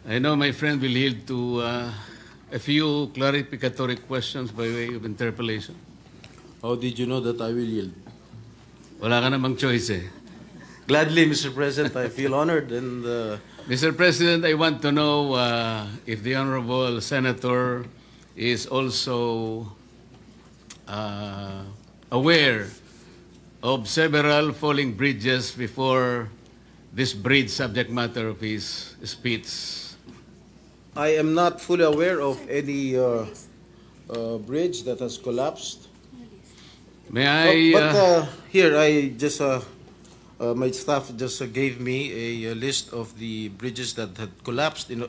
I know my friend will yield to a few clarificatory questions by way of interpellation. How did you know that I will yield? Wala ka namang choice eh. Gladly, Mr. President, I feel honored and Mr. President, I want to know if the Honorable Senator is also aware of several falling bridges before this bridge subject matter of his speech. I am not fully aware of any bridge that has collapsed. May I... Here, I just my staff just gave me a list of the bridges that had collapsed in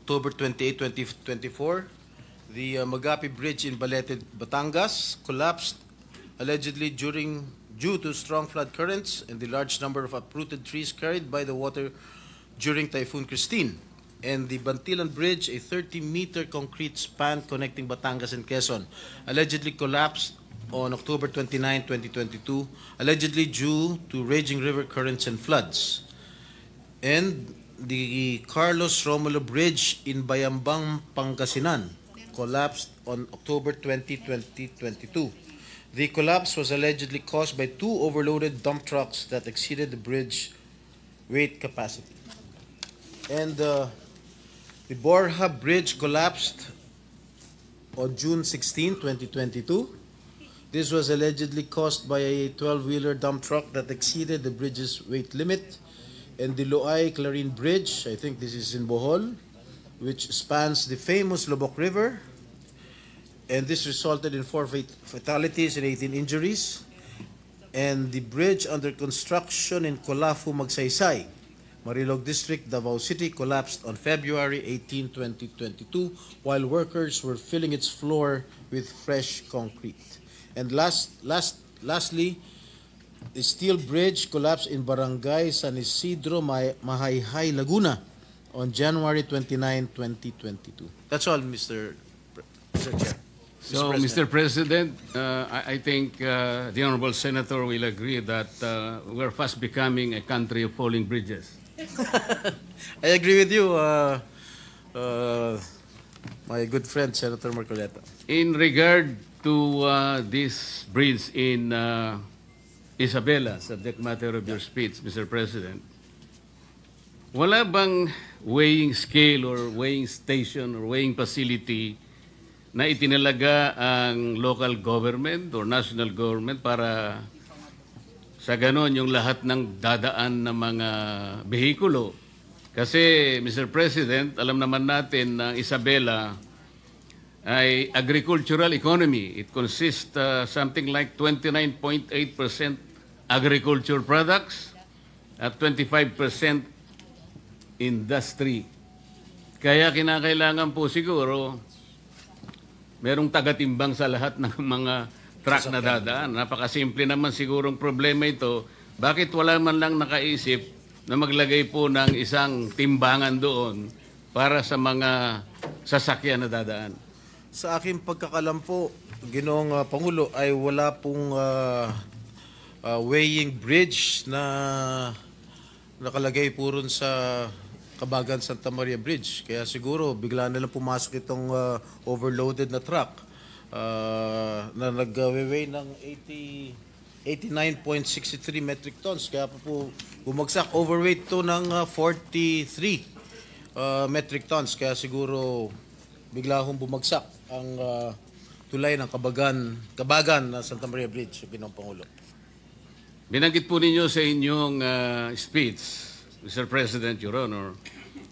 October 28, 2024. The Magapi Bridge in Balete, Batangas collapsed allegedly due to strong flood currents and the large number of uprooted trees carried by the water during Typhoon Christine. And the Bantilan Bridge, a 30-meter concrete span connecting Batangas and Quezon, allegedly collapsed on October 29, 2022, allegedly due to raging river currents and floods. And the Carlos Romulo Bridge in Bayambang, Pangasinan collapsed on October 20, 2022. The collapse was allegedly caused by two overloaded dump trucks that exceeded the bridge weight capacity. And the Borja Bridge collapsed on June 16, 2022. This was allegedly caused by a 12-wheeler dump truck that exceeded the bridge's weight limit. And the Loay-Clarin Bridge, I think this is in Bohol, which spans the famous Lobok River. And this resulted in 4 fatalities and 18 injuries. And the bridge under construction in Colafu, Magsaysay, Marilog District, Davao City, collapsed on February 18, 2022, while workers were filling its floor with fresh concrete. And lastly, the steel bridge collapsed in Barangay San Isidro, Mahayhay, Laguna on January 29, 2022. That's all, Mr. Chair. So, Mr. President, I think the Honorable Senator will agree that we're fast becoming a country of falling bridges. I agree with you, my good friend, Senator Marcoleta. In regard to this bridge in Isabela, subject matter of your speech, Mr. President, wala bang weighing scale or weighing station or weighing facility na itinalaga ang local government or national government para sa ganon yung lahat ng dadaan ng mga behikulo? Kasi, Mr. President, alam naman natin na Isabela ay agricultural economy. It consists something like 29.8% agriculture products at 25% industry. Kaya kinakailangan po siguro merong tagatimbang sa lahat ng mga truck na dadaan. Napakasimple naman sigurong problema ito. Bakit wala man lang nakaisip na maglagay po ng isang timbangan doon para sa mga sasakyan na dadaan? Sa aking pagkakalam po, Ginoong Pangulo, ay wala pong weighing bridge na nakalagay po rin sa Kabagan Santa Maria Bridge. Kaya siguro bigla na lang pumasok itong overloaded na truck na nag-weigh ng 89.63 metric tons. Kaya po bumagsak. Overweight to ng 43 metric tons. Kaya siguro bigla hong bumagsak ang tulay ng Kabagan na Santa Maria Bridge, Ginoong Pangulo. Binanggit po ninyo sa inyong speech, Mr. President, Your Honor,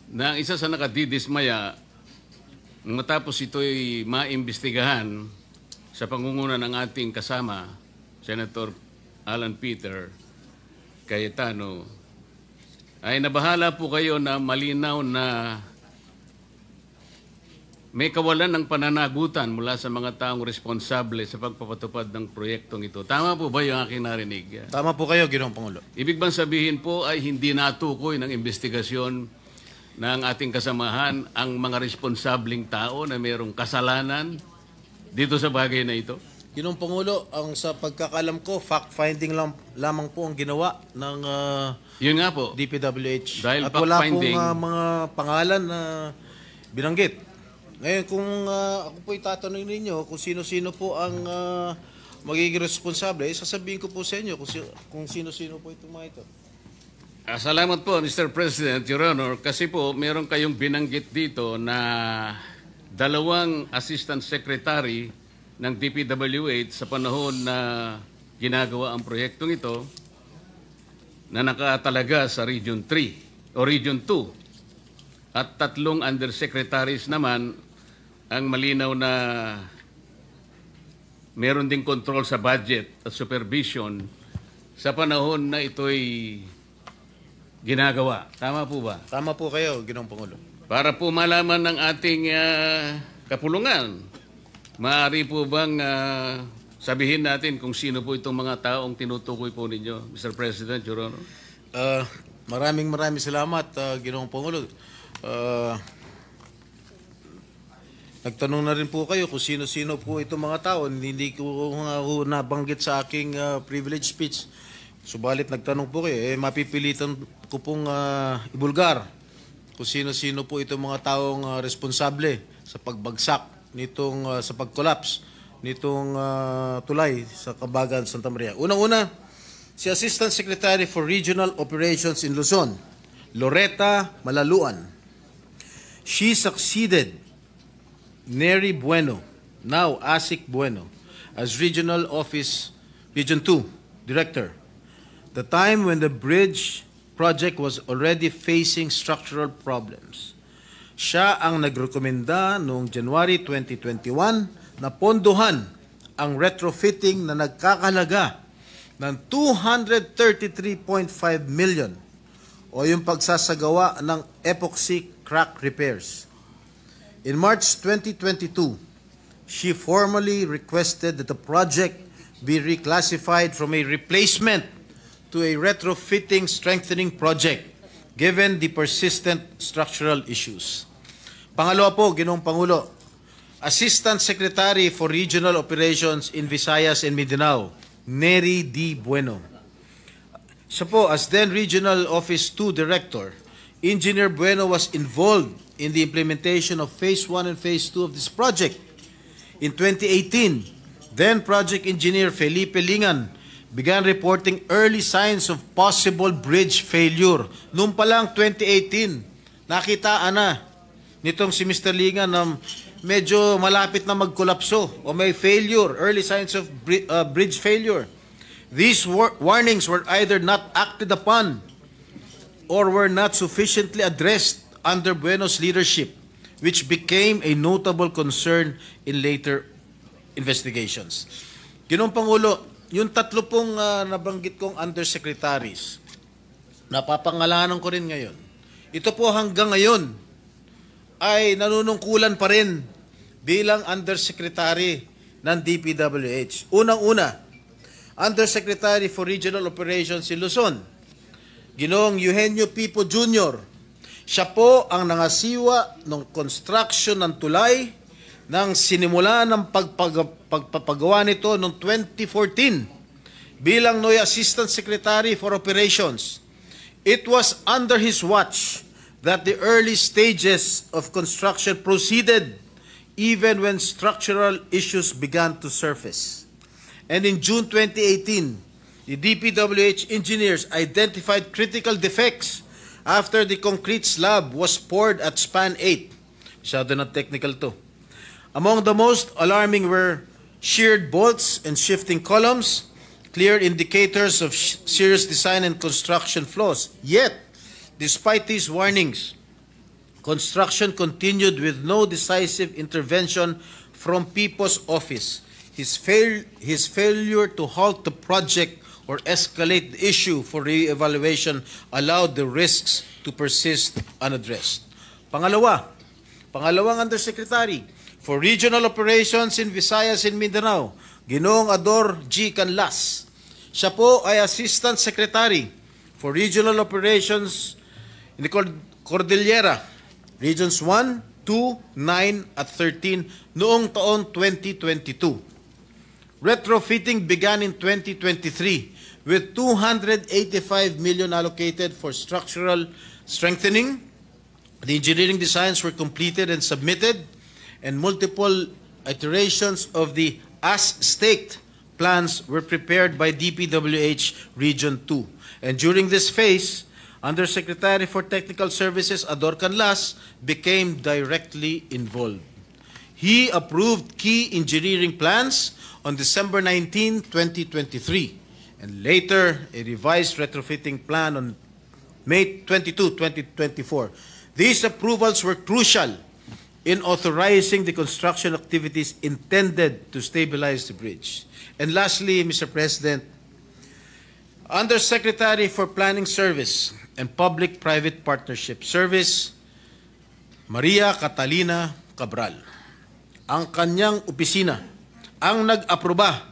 na isa sa nakadidismaya matapos ito'y maimbestigahan sa pangunguna ng ating kasama, Senator Alan Peter Cayetano, ay nabahala po kayo na malinaw na may kawalan ng pananagutan mula sa mga taong responsable sa pagpapatupad ng proyektong ito. Tama po ba yung aking narinig? Tama po kayo, Ginoong Pangulo. Ibig bang sabihin po ay hindi natukoy ng investigasyon ng ating kasamahan ang mga responsableng tao na mayroong kasalanan dito sa bagay na ito? Ginoong Pangulo, ang sa pagkakalam ko, fact-finding lamang po ang ginawa ng Yun nga po. DPWH. Dahil At wala pong fact-finding- mga pangalan na binanggit. Ngayon, kung ako po itatanungin ninyo kung sino-sino po ang magiging responsable, sasabihin ko po sa inyo kung sino-sino po itong mga ito. Salamat po, Mr. President, Your Honor, kasi po meron kayong binanggit dito na dalawang Assistant Secretary ng DPWH sa panahon na ginagawa ang proyektong ito na nakatalaga sa Region 3 o Region 2 at 3 undersecretaries naman ang malinaw na meron ding control sa budget at supervision sa panahon na ito'y ginagawa. Tama po ba? Tama po kayo, Ginoong Pangulo. Para po malaman ng ating kapulungan, maaari po bang sabihin natin kung sino po itong mga taong tinutukoy po ninyo, Mr. President, Your Honor? Maraming salamat, Ginoong Pangulo. Nagtanong na rin po kayo kung sino-sino po itong mga tao. Hindi ko nabanggit sa aking privilege speech. Subalit nagtanong po kayo, mapipilitan ko pong ibulgar kung sino-sino po itong mga taong responsable sa pagbagsak nitong sa pag-collapse nitong tulay sa Kabagan, Santa Maria. Unang-una, si Assistant Secretary for Regional Operations in Luzon, Loretta Malaluan. She succeeded Neri Bueno, now Asik Bueno, as Regional Office Region 2 Director. The time when the bridge project was already facing structural problems. Siya ang nagrekomenda noong January 2021 na pondohan ang retrofitting na nagkakalaga ng 233.5 million o yung pagsasagawa ng epoxy crack repairs. In March 2022, she formally requested that the project be reclassified from a replacement to a retrofitting strengthening project given the persistent structural issues. Pangalawa po, Ginoong Pangulo, Assistant Secretary for Regional Operations in Visayas and Mindanao, Neri D. Bueno. Siya po, as then Regional Office 2 Director, Engineer Bueno was involved in the implementation of Phase 1 and Phase 2 of this project. In 2018, then Project Engineer Felipe Lingan began reporting early signs of possible bridge failure. Noong pa lang 2018, nakitaan na nitong si Mr. Lingan na medyo malapit na magkolapso o may failure, early signs of bridge failure. These warnings were either not acted upon or were not sufficiently addressed under Bueno's leadership, which became a notable concern in later investigations. Ginoong Pangulo, yung tatlo pong nabanggit kong undersecretaries, napapangalanan ko rin ngayon. Ito po hanggang ngayon ay nanunungkulan pa rin bilang undersecretary ng DPWH. Unang-una, Undersecretary for Regional Operations in Luzon, Ginoong Eugenio Pipo Jr. Siya po ang nangasiwa ng construction ng tulay nang sinimula ng pagpapagawa nito noong 2014 bilang NOI Assistant Secretary for Operations. It was under his watch that the early stages of construction proceeded even when structural issues began to surface. And in June 2018, the DPWH engineers identified critical defects after the concrete slab was poured at span 8. Masyado na technical to. Among the most alarming were sheared bolts and shifting columns, clear indicators of serious design and construction flaws. Yet, despite these warnings, construction continued with no decisive intervention from Pipo's office. His failure to halt the project or escalate the issue for re-evaluation allowed the risks to persist unaddressed. Pangalawang Undersecretary for Regional Operations in Visayas and Mindanao, Ginoong Ador G. Canlas. Siya po ay Assistant Secretary for Regional Operations in the Cordillera, Regions 1, 2, 9 at 13 noong taon 2022. Retrofitting began in 2023 with 285 million allocated for structural strengthening. The engineering designs were completed and submitted, and multiple iterations of the as-staked plans were prepared by DPWH Region 2. And during this phase, Undersecretary for Technical Services Ador Canlas became directly involved. He approved key engineering plans on December 19, 2023, and later a revised retrofitting plan on May 22, 2024. These approvals were crucial in authorizing the construction activities intended to stabilize the bridge. And lastly, Mr. President, Undersecretary for Planning Service and Public-Private Partnership Service, Maria Catalina Cabral. Ang kanyang opisina ang nag-aproba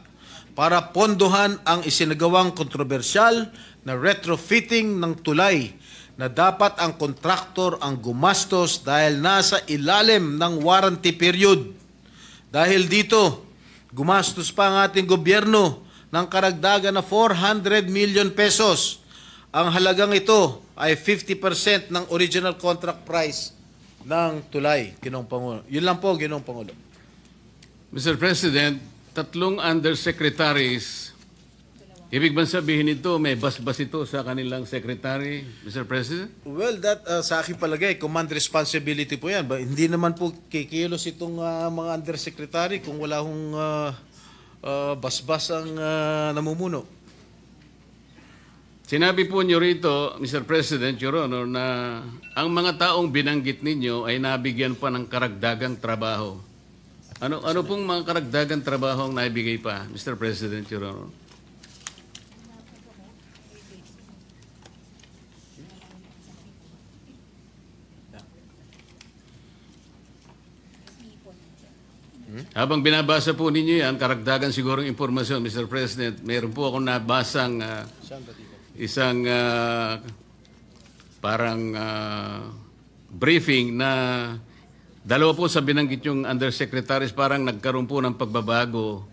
para pondohan ang isinagawang kontrobersyal na retrofitting ng tulay na dapat ang kontraktor ang gumastos dahil nasa ilalim ng warranty period. Dahil dito, gumastos pa ang ating gobyerno ng karagdagan na 400 million pesos. Ang halagang ito ay 50% ng original contract price ng tulay, Ginoong Pangulo. Yun lang po, Ginoong Pangulo. Mr. President, tatlong undersecretaries, ibig bang sabihin ito, may basbas ito sa kanilang secretary, Mr. President? Well, that sa aking palagay, command responsibility po yan. Hindi naman po kikilos itong mga undersecretary kung wala hong basbas ang namumuno. Sinabi po niyo rito, Mr. President, Your Honor, na ang mga taong binanggit ninyo ay nabigyan pa ng karagdagang trabaho. Ano pong mga karagdagang trabaho ang naibigay pa, Mr. President, Your Honor? Habang binabasa po ninyo yan, karagdagan sigurong impormasyon, Mr. President, mayroon po akong nabasang isang parang briefing na dalawa po sa binanggit yung undersecretaries parang nagkaroon po ng pagbabago,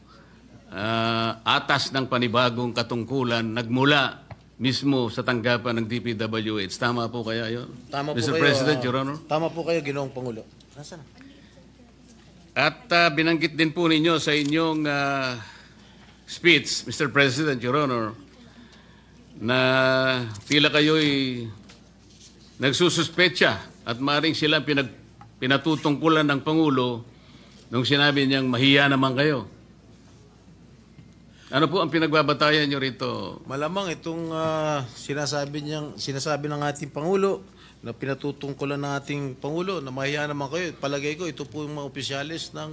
atas ng panibagong katungkulan, nagmula mismo sa tanggapan ng DPWH. Tama po kaya yun? Tama po Mr. kayo, President, Your Honor? Tama po kayo, Ginoong Pangulo. Nasaan na? At binanggit din po ninyo sa inyong speech, Mr. President, Your Honor, na tila kayo'y nagsususpecha at maaaring sila pinatutungkulan ng Pangulo nung sinabi niyang mahiya naman kayo. Ano po ang pinagbabatayan niyo rito? Malamang itong sinasabi ng ating Pangulo na pinatutungkulan ng ating Pangulo na mahiya naman kayo. Palagay ko, ito po yung mga opisyalis ng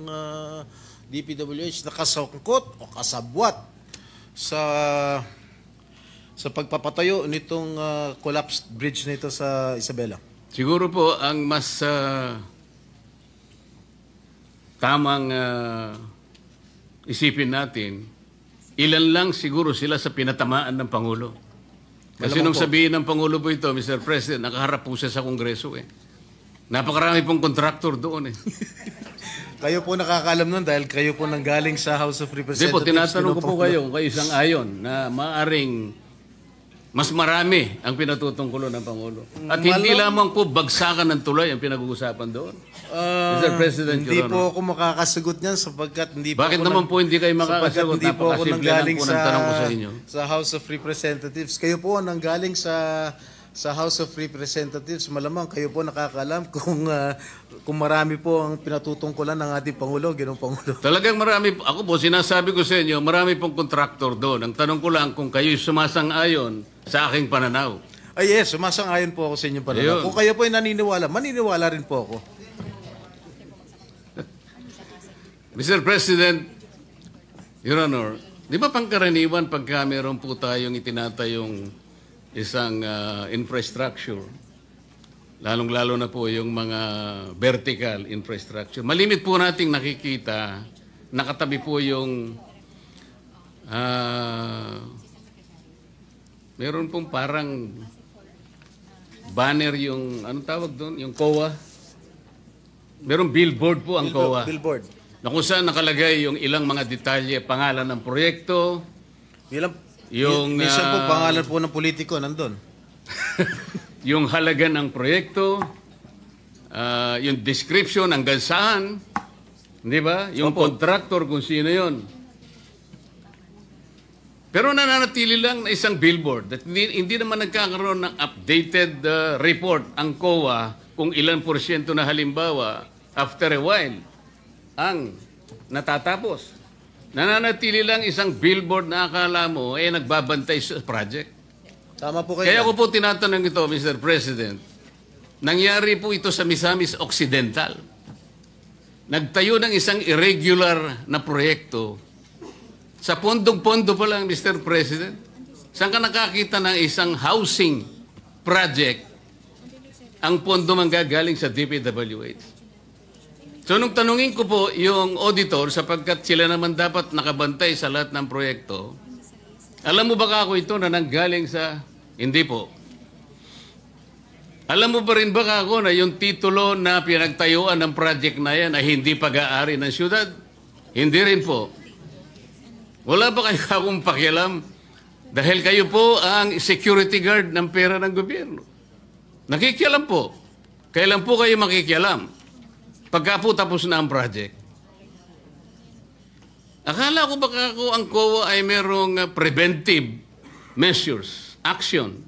DPWH na kasangkot o kasabwat sa pagpapatayo nitong collapsed bridge nito sa Isabela. Siguro po ang mas tamang isipin natin, ilan lang siguro sila sa pinatamaan ng Pangulo. Kasi nung sabihin ng Pangulo po ito, Mr. President, nakaharap po siya sa Kongreso eh. Napakarami pong contractor doon eh. Kayo po nakakaalam nun dahil kayo po nanggaling sa House of Representatives. Hindi po, tinatanong ko po kayo kung kayo isang ayon na maaring mas marami ang pinatutungkulo ng Pangulo. At hindi lamang po bagsakan ng tulay ang pinag-uusapan doon. Mr. President, hindi po ako makakasagot niyan sapagkat hindi po Bakit naman po hindi kayo makakasagot? Hindi po ako nanggaling po ng tanong ko sa inyo. Sa House of Representatives. Kayo po nanggaling sa House of Representatives. Malamang kayo po nakakaalam kung marami po ang pinatutungkulan ng ating Pangulo, Ginoong Pangulo. Talagang marami. Ako po, sinasabi ko sa inyo, marami pong kontraktor doon. Ang tanong ko lang kung kayo'y sumasang-ayon sa aking pananaw. Ay yes, sumasang-ayon po ako sa inyong pananaw. Ayun. Kung kayo po ay naniniwala, maniniwala rin po ako. Mr. President, Your Honor, di ba pangkaraniwan pagka meron po tayong itinatayong isang infrastructure, lalong-lalo na po yung mga vertical infrastructure, malimit po nating nakikita, nakatabi po yung meron pong parang banner yung, anong tawag doon? Yung COA. Merong billboard po ang COA. Billboard. na kung saan nakalagay yung ilang mga detalye, pangalan ng proyekto, Minsan po pangalan po ng politiko nandun. yung halaga ng proyekto, yung description hanggang saan, di ba? Yung contractor kung sino yon. Pero nananatili lang na isang billboard. At hindi naman nagkakaroon ng updated report ang COA kung ilan porsyento na halimbawa after a while ang natatapos. Nananatili lang isang billboard na akala mo nagbabantay sa project. Tama po kayo. Kaya ko po tinatanong ito, Mr. President. Nangyari po ito sa Misamis Occidental. Nagtayo ng isang irregular na proyekto. Sa pondong-pondo pa lang, Mr. President. Saan ka nakakita ng isang housing project ang pondo manggagaling sa DPWH? So, nung tanungin ko po yung auditor, sapagkat sila naman dapat nakabantay sa lahat ng proyekto, alam mo ba ako ito na nanggaling sa... Hindi po. Alam mo pa rin ba ako na yung titulo na pinagtayuan ng project na yan ay hindi pag-aari ng syudad? Hindi rin po. Wala ba kayo akong pakialam? Dahil kayo po ang security guard ng pera ng gobyerno. Nakikialam po. Kailan po kayo makikialam? Pagka po tapos na ang project. Akala ko baka ako ang COA ay merong preventive measures, action.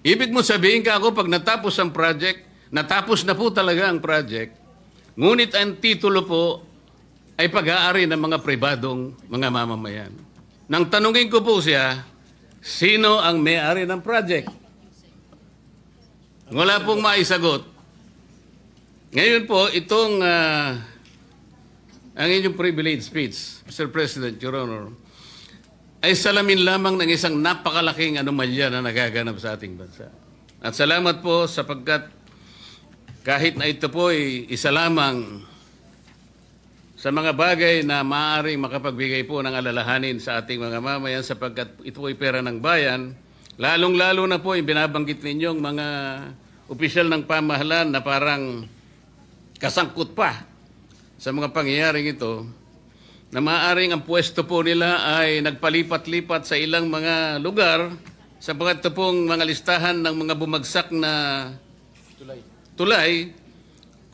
Ibig mo sabihin ka ako pag natapos ang project, natapos na po talaga ang project, ngunit ang titulo po ay pag-aari ng mga pribadong mga mamamayan. Nang tanungin ko po siya, sino ang may-ari ng project? Wala pong maisagot. Ngayon po, itong ang inyong privilege speech, Mr. President, Your Honor, ay salamin lamang ng isang napakalaking anomalya na nagaganap sa ating bansa. At salamat po sapagkat kahit na ito po ay isa lamang sa mga bagay na maaaring makapagbigay po ng alalahanin sa ating mga mamayan sapagkat ito ay pera ng bayan, lalong-lalo na po yung binabanggit ninyong mga opisyal ng pamahalaan na parang kasangkot pa sa mga pangyayaring ito na maaaring ang pwesto po nila ay nagpalipat-lipat sa ilang mga lugar sapagkat ito pong mga listahan ng mga bumagsak na tulay.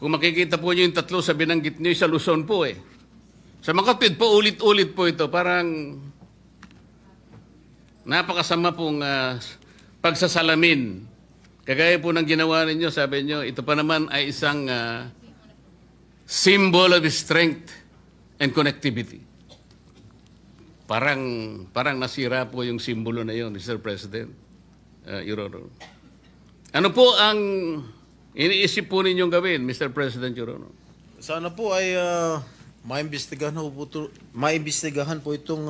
Kung makikita po nyo yung tatlo sa binanggit nyo sa Luzon po Sa Makatwid po, ulit-ulit po ito. Parang napakasama pong pagsasalamin. Kagaya po ng ginawa ninyo, sabi nyo, ito pa naman ay isang symbol of strength and connectivity. Parang nasira po yung simbolo na yun, Mr. President, Your Honor. Ano po ang iniisip po ninyong gawin, Mr. President, Your Honor? Sana po ay maimbestigahan po itong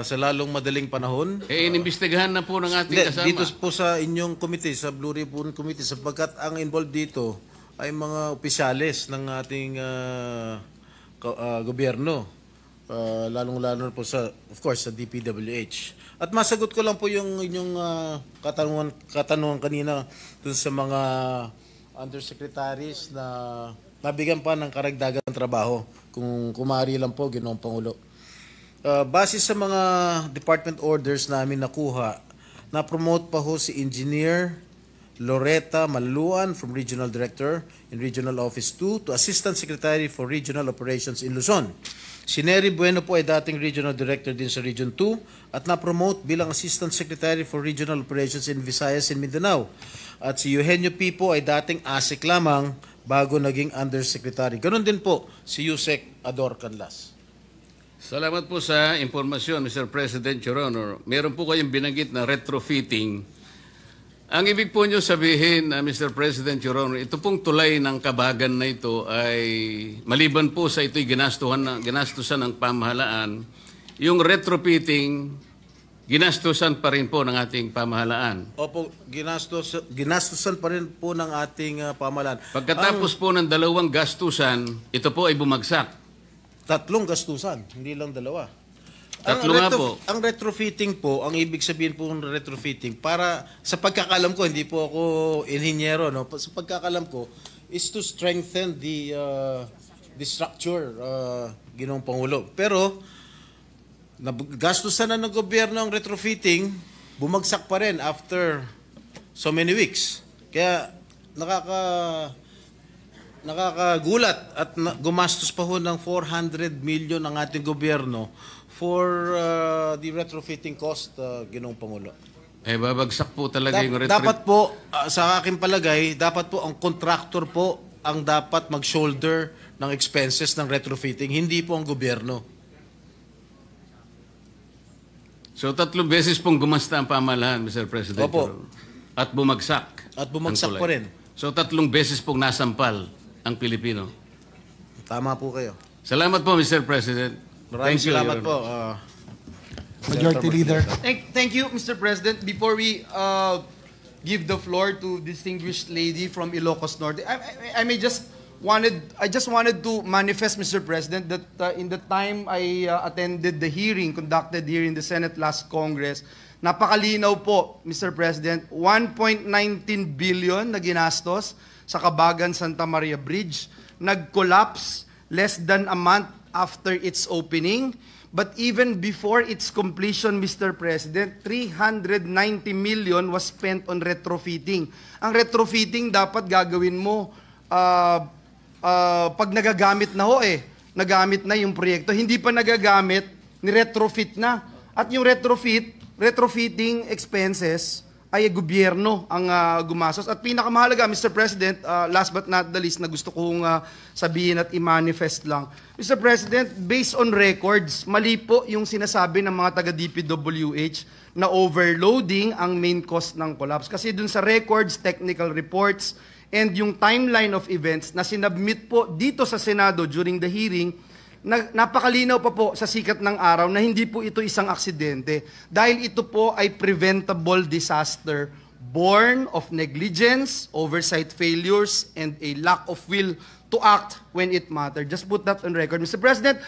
sa lalong madaling panahon. Inimbestigahan na po ng ating kasama. Dito po sa inyong committee, sa Blue Ribbon Committee, sapagkat ang involved dito ay mga opisyalis ng ating gobyerno, lalong-lalo po sa, of course, sa DPWH. At masagot ko lang po yung inyong katanungan kanina dun sa mga undersecretaries na nabigyan pa ng karagdagang trabaho, kung kumari lang po, Ginoong Pangulo. Base sa mga department orders namin nakuha, na-promote pa ho si Engineer Loretta Maluan from Regional Director in Regional Office 2 to Assistant Secretary for Regional Operations in Luzon. Si Nery Bueno po ay dating Regional Director din sa Region 2 at na-promote bilang Assistant Secretary for Regional Operations in Visayas and Mindanao. At si Eugenio P. po ay dating ASEC lamang bago naging Undersecretary. Ganon din po si Yusek Ador Canlas. Salamat po sa impormasyon, Mr. President, Your Honor. Meron po kayong binanggit na retrofitting. Ang ibig po nyo sabihin, Mr. President, Your Honor, ito pong tulay ng Kabagan na ito ay maliban po sa ito'y ginastusan ng pamahalaan, yung retrofitting, ginastusan pa rin po ng ating pamahalaan. Opo, ginastusan pa rin po ng ating pamahalaan. Pagkatapos po ng dalawang gastusan, ito po ay bumagsak. 3 gastusan, hindi lang 2. Tatlo nga po. Ang retrofitting po, ang ibig sabihin po ng retrofitting, para sa pagkakalam ko, hindi po ako inhinyero, no? Sa pagkakalam ko, is to strengthen the structure, Ginoong Pangulo. Pero gastusan na ng gobyerno ang retrofitting, bumagsak pa rin after so many weeks. Kaya nakakagulat at gumastos pa ho ng 400 million ang ating gobyerno for the retrofitting cost, Ginoong Pangulo. Babagsak po talaga yung Dapat po, sa aking palagay, dapat po ang contractor po ang dapat mag-shoulder ng expenses ng retrofitting, hindi po ang gobyerno. So 3 beses pong gumasta ang pamahalaan, Mr. President. Opo. At bumagsak. At bumagsak ang pa tulay. rin. So 3 beses pong nasampal ang Pilipino. Tama po kayo. Salamat po, Mr. President. Maraming Thank you, salamat Your po. Honor. Majority Leader. Thank you, Mr. President. Before we give the floor to distinguished lady from Ilocos Norte, I just wanted to manifest, Mr. President, that in the time I attended the hearing conducted here in the Senate last Congress, napakalinaw po, Mr. President, 1.19 billion na ginastos sa Kabagan Santa Maria Bridge, nag-collapse less than a month after its opening. But even before its completion, Mr. President, 390 million was spent on retrofitting. Ang retrofitting dapat gagawin mo pag nagagamit na nagamit na yung proyekto. Hindi pa nagagamit, ni-retrofit na. At yung retrofitting expenses ay gobyerno ang gumastos. At pinakamahalaga, Mr. President, last but not the least na gusto kong sabihin at i-manifest lang. Mr. President, based on records, mali po yung sinasabi ng mga taga-DPWH na overloading ang main cause ng collapse. Kasi dun sa records, technical reports, and yung timeline of events na sinabmit po dito sa Senado during the hearing, napakalinaw pa po sa sikat ng araw na hindi po ito isang aksidente dahil ito po ay preventable disaster born of negligence, oversight failures, and a lack of will to act when it mattered. Just put that on record, Mr. President.